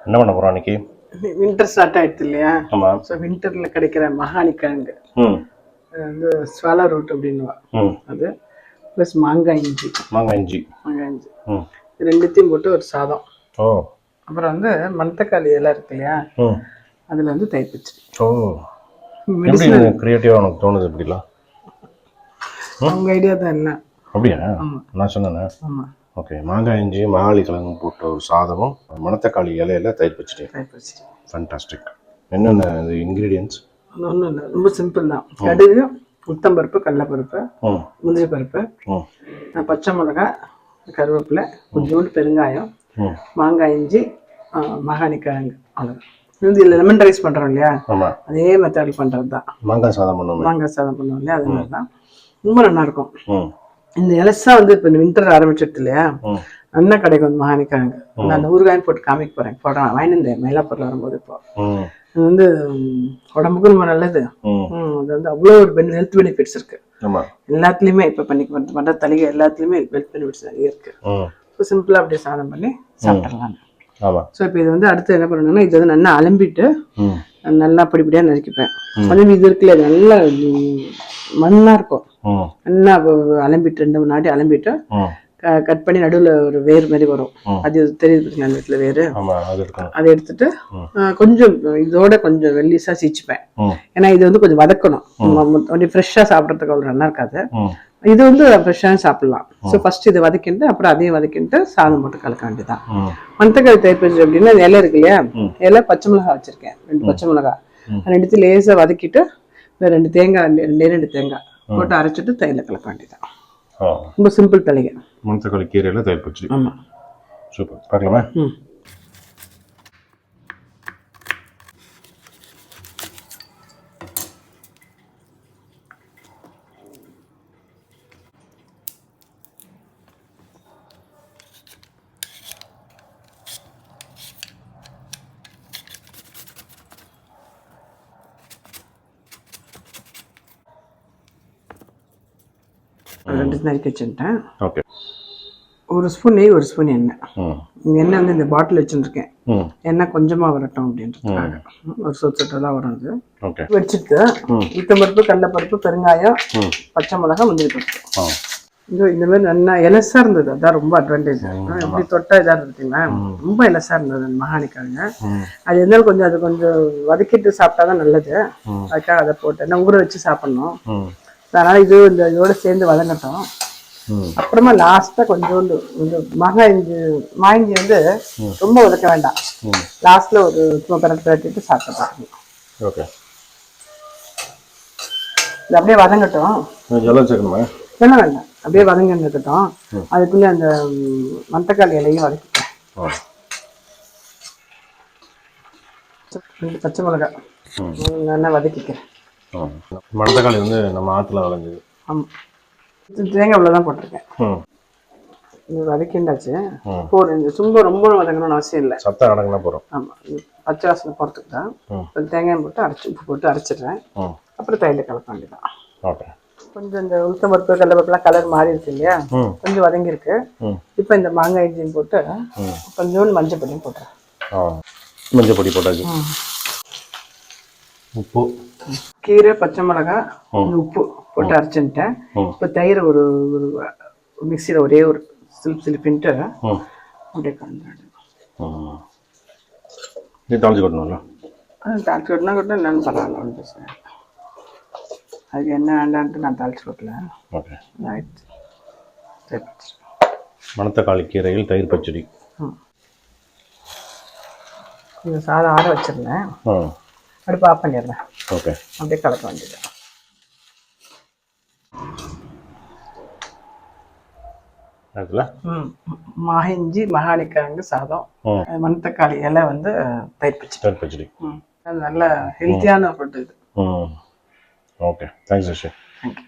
என்ன பண்ண போகிறோம் அன்னைக்கு? வின்டர் ஸ்டார்ட் ஆயிடுது இல்லையா? ஆமாம். ஸோ வின்டரில் கிடைக்கிற மகாணிக்கிழங்கு வந்து ஸ்வாலா ரூட் அப்படின்னுவா, அது ப்ளஸ் மாங்காய் இஞ்சி இது ரெண்டுத்தையும் போட்டு ஒரு சாதம். அப்புறம் வந்து மணத்தக்காளி இலை இருக்கு இல்லையா, அதில் வந்து தயிர் பச்சடி. கிரியேட்டிவாக உனக்கு தோணுது இப்படிலாம்? அவங்க ஐடியா தான் என்ன? அப்படியா? நான் சொன்னேன். ஆமாம். ஓகே. மாங்காய் இஞ்சி மகாளி கிழங்கு போட்ட ஒரு சாதமும் மணத்தக்காளி இலையில தயிர் பச்சடி. ஃபண்டாஸ்டிக். என்னென்ன இன்க்ரீடியன்ஸ்? ஒன்றும் இல்லை, ரொம்ப சிம்பிள் தான். கடுகு, உளுத்தம்பருப்பு, கடலைப்பருப்பு, முந்திரி பருப்பு, பச்சை மிளகாய், கருவேப்பிலை, கொஞ்சோண்டு பெருங்காயம், மாங்காய் இஞ்சி, மகாணி கிழங்கு, அவ்வளோதான். இது இல்லை லெமன் ரைஸ் பண்ணுறோம் இல்லையா, அதே மெத்தடில் பண்ணுறது தான். மாங்காய் சாதம் பண்ணுவோம் இல்லையா, அது மாதிரி தான். ரொம்ப நல்லாயிருக்கும். இந்த இலசா வந்து இப்போ இந்த வின்டர் ஆரம்பிச்சிட்டு இல்லையா, நல்லா கிடைக்கும் இந்த மகாணி கிழங்கு. நான் ஊறுகாயும் போட்டு காமிக்க போகிறேன். வாங்கினேன் மயிலாப்பூரில் வரும்போது. இப்போ இது வந்து உடம்புக்கும் ரொம்ப நல்லது. அது வந்து அவ்வளோ ஒரு ஹெல்த் பெனிஃபிட்ஸ் இருக்கு எல்லாத்துலேயுமே. இப்போ பண்ணுற தலிகை எல்லாத்துலேயுமே ஹெல்த் பெனிஃபிட்ஸ் நிறைய இருக்கு. ஸோ சிம்பிளாக அப்படியே சாதம் பண்ணி சாப்பிட்றலாம். ஸோ இப்போ இது வந்து அடுத்து என்ன பண்ணணும்னா, இது வந்து நல்லா அலம்பிட்டு நல்லா படிப்படியாக நறுக்கிப்பேன். கொஞ்சம் இது இருக்குல்ல, நல்லா மண்ணாக இருக்கும். நல்லா அலம்பிட்டு 2 நாட்டி அலம்பிட்டு கட் பண்ணி நடுவில் ஒரு வேர் மாதிரி வரும், அது தெரியுது நான் வீட்டில் வேறு, அதை எடுத்துட்டு கொஞ்சம் இதோட கொஞ்சம் வெள்ளிசா சீச்சுப்பேன். ஏன்னா இது வந்து கொஞ்சம் வதக்கணும், கொஞ்சம் ஃப்ரெஷ்ஷாக சாப்பிட்றதுக்கு அவ்வளோ நல்லா இருக்காது. இது வந்து ஃப்ரெஷ்ஷாக சாப்பிடலாம். ஸோ ஃபர்ஸ்ட் இதை வதக்கிட்டு அப்புறம் அதையும் வதக்கிட்டு சாதம் போட்டு கலக்க வேண்டியதான். மணத்தக்காளி தயிர் பச்சடி அப்படின்னா இலை இருக்கு இல்லையா, இலை பச்சை மிளகாய் வச்சிருக்கேன், 2 பச்சை மிளகாய், 2 லேசாக வதக்கிட்டு 2 தேங்காய், 2 தேங்காய் போட்டு அரைச்சிட்டு தயிரில் கலக்க வேண்டியதான். ரொம்ப சிம்பிள் தலிகை. மணத்தக்காளி கீரையில தயிர் பச்சடி. ஆமாம், சூப்பர். பார்க்கலாமா? நறுக்கி வச்சுட்டேன். ஓகே. 1 ஸ்பூன் நெய், 1 ஸ்பூன் எண்ணெய். எண்ணெய் வந்து இந்த பாட்டில் வச்சுருக்கேன், எண்ணெய் கொஞ்சமாக வரட்டும் அப்படின்றதுக்காக. ஒரு சொட்டு தான் வரும். அது வச்சுட்டு உளுத்தம்பருப்பு, கடலைப்பருப்பு, பெருங்காயம், பச்சை மிளகாய், முந்திரி பருப்பு, இந்த மாதிரி நல்லா இலசா இருந்தது. அதான் ரொம்ப அட்வான்டேஜ். எப்படி தொட்டா இதாக இருந்துச்சுங்களா, ரொம்ப இலசா இருந்தது மகாணிக்காங்க. அது இருந்தாலும் கொஞ்சம் அது கொஞ்சம் வதக்கிட்டு சாப்பிட்டா தான் நல்லது. அதுக்காக அதை போட்டு ஊற வச்சு சாப்பிட்ணும். அதனால இது இந்த இதோட சேர்ந்து வதங்கட்டும். அப்புறமா லாஸ்டா கொஞ்சோண்டு இந்த மாயிஞ்சி வந்து ரொம்ப வதக்க வேண்டாம். லாஸ்ட்ல ஒரு பிரட்டிட்டு சாப்பிட்டு இது அப்படியே வதங்கட்டும். என்ன வேண்டாம், அப்படியே வதங்கிட்டோம். அதுக்குள்ள அந்த மணத்தக்காளி இலையும் வதக்கிட்டேன். 2 பச்சை மிளகாய் நல்லா வதக்கிக்கிறேன். மணத்தக்காளி வந்து நம்ம ஆற்றுல விளைஞ்சது. ஆமாம், தேங்காய் இவ்வளோ தான் போட்டிருக்கேன். இது வதக்கிண்டாச்சு. சும்மா ரொம்ப வதங்கணும்னு அவசியம் இல்லை, சத்தம் அடங்கினா போகிறோம். ஆமாம், பச்சை வாசனை போகிறதுக்கு தான். தேங்காய் போட்டு உப்பு போட்டு அரைச்சிடுறேன். அப்புறம் தயிரில் கலக்க வேண்டியதான். ஓகே. கொஞ்சம் இந்த உளுத்தம்பருப்பு, கடலைப்பருப்புலாம் கலர் மாறி இருக்கு இல்லையா, கொஞ்சம் வதங்கியிருக்கு. இப்போ இந்த மாங்காய் இஞ்சியும் போட்டு கொஞ்சோண்டு மஞ்சள் பொடியும் போட்டுறேன். மஞ்சள் பொடி போட்டாச்சு, உப்பு, கீரை, பச்சை மிளகாய், உப்பு போட்டு அரைச்சுட்டேன். இப்போ தயிர் ஒரு மிக்சியில் ஒரே ஒரு சிலிப்பின்ட்டு அப்படியே கலந்துடுறேன். தாளிச்சு கொட்டணும்ல? தாளிச்சு கொட்டினா கூட என்னன்னு பரவாயில்ல, ஒன்றும் பிரச்சனை இல்லை. அதுக்கு என்ன வேண்டான்ட்டு நான் தாளிச்சு கொட்டல. ஓகே. ஆயிடுச்சு. மணத்தக்காளி கீரையில் தயிர் பச்சடி. கொஞ்சம் சாதம் ஆற வச்சிருந்தேன், அடுப்பு ஆஃப் பண்ணிடுறேன். ஓகே. அப்படியே கலக்க வேண்டியது. மாயிஞ்சி மகாணிக்கிழங்கு சாதம், மணத்தக்காளி இலை வந்து தயிர் பச்சடி. அது நல்ல ஹெல்த்தியான ஃபுட் இது. ஓகே. தேங்க்ஸ். தேங்க்யூ.